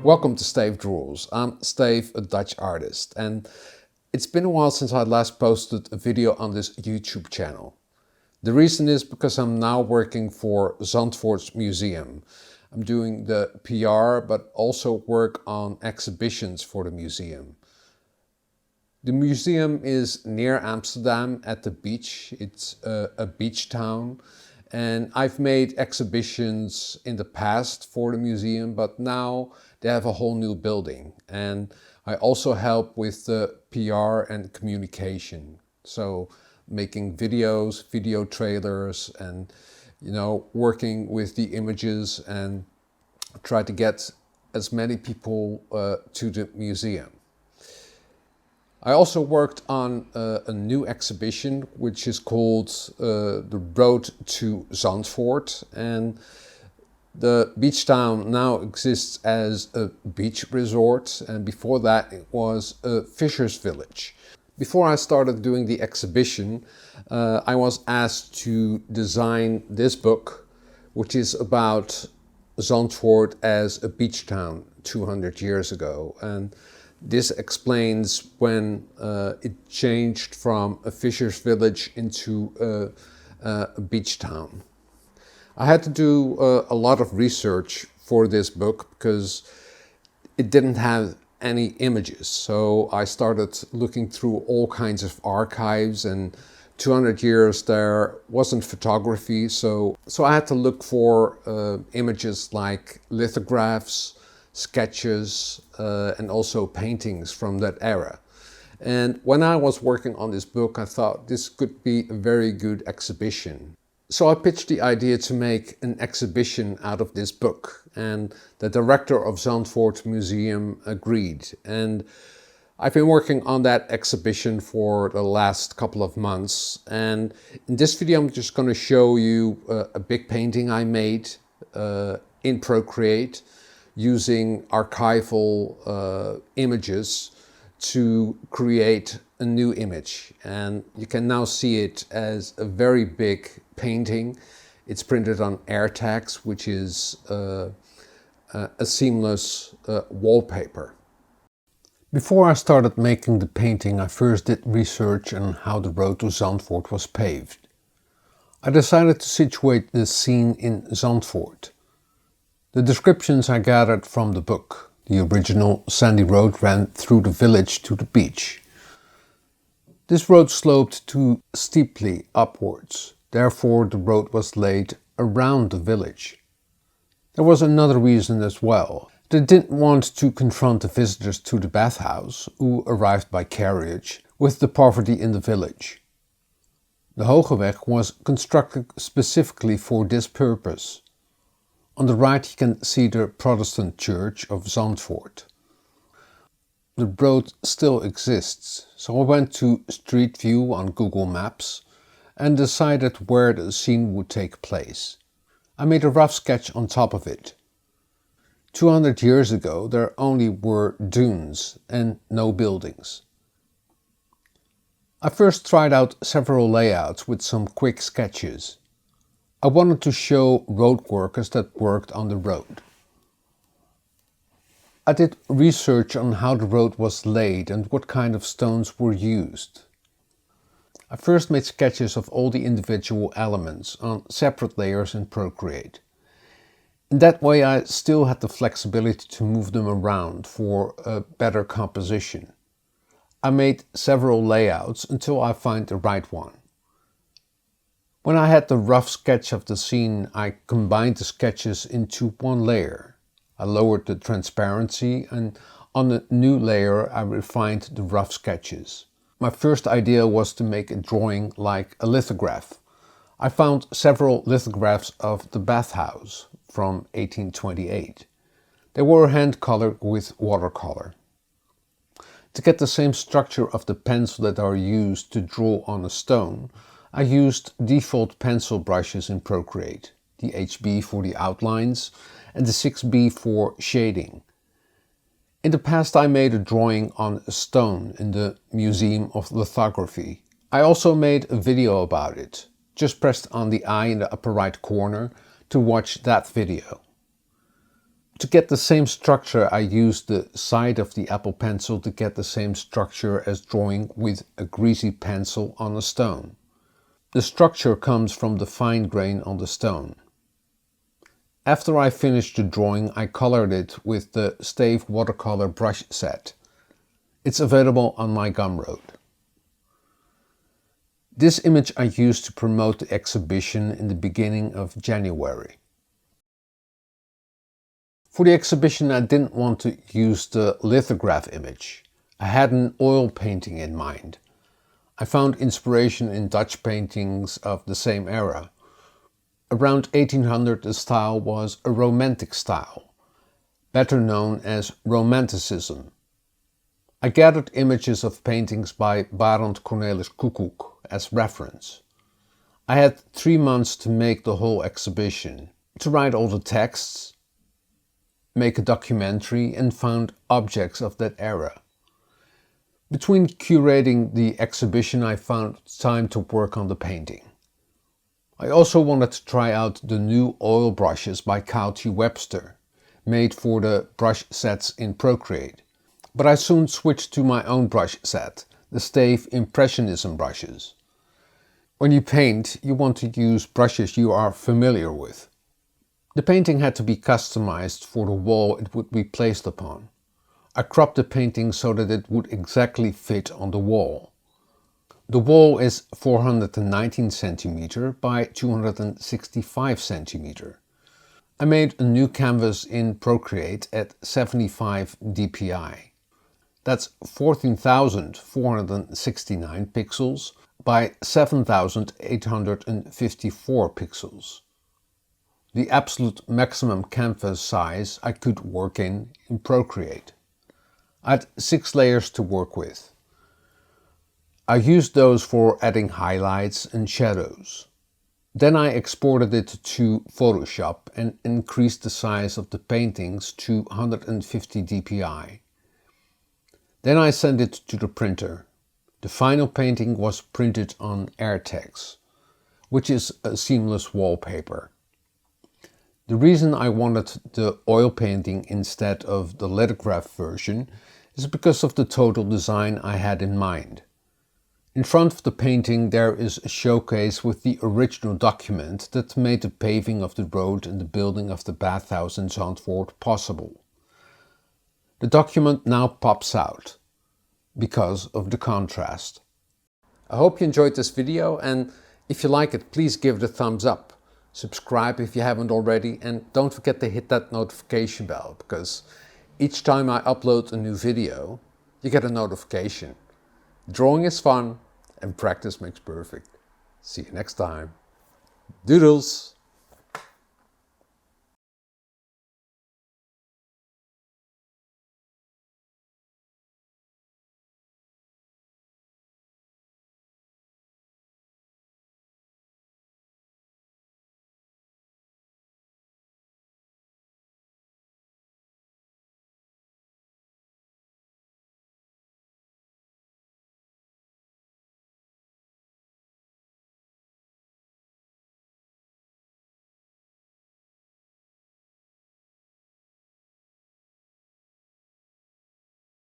Welcome to Stayf Doodles. I'm Stayf, a Dutch artist, and it's been a while since I last posted a video on this YouTube channel. The reason is because I'm now working for Zandvoorts Museum. I'm doing the PR, but also work on exhibitions for the museum. The museum is near Amsterdam at the beach. It's a beach town. And I've made exhibitions in the past for the museum, but now they have a whole new building. And I also help with the PR and communication. So making videos, video trailers, and working with the images and try to get as many people to the museum. I also worked on a new exhibition which is called The Road to Zandvoort, and the beach town now exists as a beach resort, and before that it was a fisher's village. Before I started doing the exhibition, I was asked to design this book, which is about Zandvoort as a beach town 200 years ago. And this explains when it changed from a fisher's village into a beach town. I had to do a lot of research for this book because it didn't have any images. So I started looking through all kinds of archives, and 200 years there wasn't photography. So I had to look for images like lithographs, sketches, and also paintings from that era. And when I was working on this book, I thought this could be a very good exhibition. So I pitched the idea to make an exhibition out of this book, and the director of Zandvoorts Museum agreed. And I've been working on that exhibition for the last couple of months, and in this video I'm just going to show you a big painting I made in Procreate, using archival images to create a new image. And you can now see it as a very big painting. It's printed on AirTags, which is a seamless wallpaper. Before I started making the painting, I first did research on how the road to Zandvoort was paved. I decided to situate this scene in Zandvoort. The descriptions I gathered from the book. The original sandy road ran through the village to the beach. This road sloped too steeply upwards, therefore the road was laid around the village. There was another reason as well. They didn't want to confront the visitors to the bathhouse, who arrived by carriage, with the poverty in the village. The Hogeweg was constructed specifically for this purpose. On the right you can see the Protestant Church of Zandvoort. The road still exists, so I went to Street View on Google Maps and decided where the scene would take place. I made a rough sketch on top of it. 200 years ago there only were dunes and no buildings. I first tried out several layouts with some quick sketches. I wanted to show road workers that worked on the road. I did research on how the road was laid and what kind of stones were used. I first made sketches of all the individual elements on separate layers in Procreate. In that way I still had the flexibility to move them around for a better composition. I made several layouts until I find the right one. When I had the rough sketch of the scene, I combined the sketches into one layer. I lowered the transparency, and on the new layer I refined the rough sketches. My first idea was to make a drawing like a lithograph. I found several lithographs of the bathhouse from 1828. They were hand-colored with watercolor. To get the same structure of the pencil that are used to draw on a stone, I used default pencil brushes in Procreate, the HB for the outlines and the 6B for shading. In the past I made a drawing on a stone in the Museum of Lithography. I also made a video about it. Just press on the eye in the upper right corner to watch that video. To get the same structure, I used the side of the Apple Pencil to get the same structure as drawing with a greasy pencil on a stone. The structure comes from the fine grain on the stone. After I finished the drawing, I colored it with the Stayf watercolor brush set. It's available on my Gumroad. This image I used to promote the exhibition in the beginning of January. For the exhibition, I didn't want to use the lithograph image. I had an oil painting in mind. I found inspiration in Dutch paintings of the same era. Around 1800, the style was a Romantic style, better known as Romanticism. I gathered images of paintings by Barend Cornelis Koekoek as reference. I had 3 months to make the whole exhibition, to write all the texts, make a documentary, and found objects of that era. Between curating the exhibition, I found time to work on the painting. I also wanted to try out the new oil brushes by Kyle T. Webster, made for the brush sets in Procreate. But I soon switched to my own brush set, the Stayf Impressionism brushes. When you paint, you want to use brushes you are familiar with. The painting had to be customized for the wall it would be placed upon. I cropped the painting so that it would exactly fit on the wall. The wall is 419 cm by 265 cm. I made a new canvas in Procreate at 75 dpi. That's 14,469 pixels by 7,854 pixels. The absolute maximum canvas size I could work in Procreate. I had 6 layers to work with. I used those for adding highlights and shadows. Then I exported it to Photoshop and increased the size of the paintings to 150 dpi. Then I sent it to the printer. The final painting was printed on AirTags, which is a seamless wallpaper. The reason I wanted the oil painting instead of the lithograph version is because of the total design I had in mind. In front of the painting there is a showcase with the original document that made the paving of the road and the building of the bathhouse in Zandvoort possible. The document now pops out because of the contrast. I hope you enjoyed this video, and if you like it, please give it a thumbs up. Subscribe if you haven't already, and don't forget to hit that notification bell, because each time I upload a new video, you get a notification. Drawing is fun and practice makes perfect. See you next time. Doodles!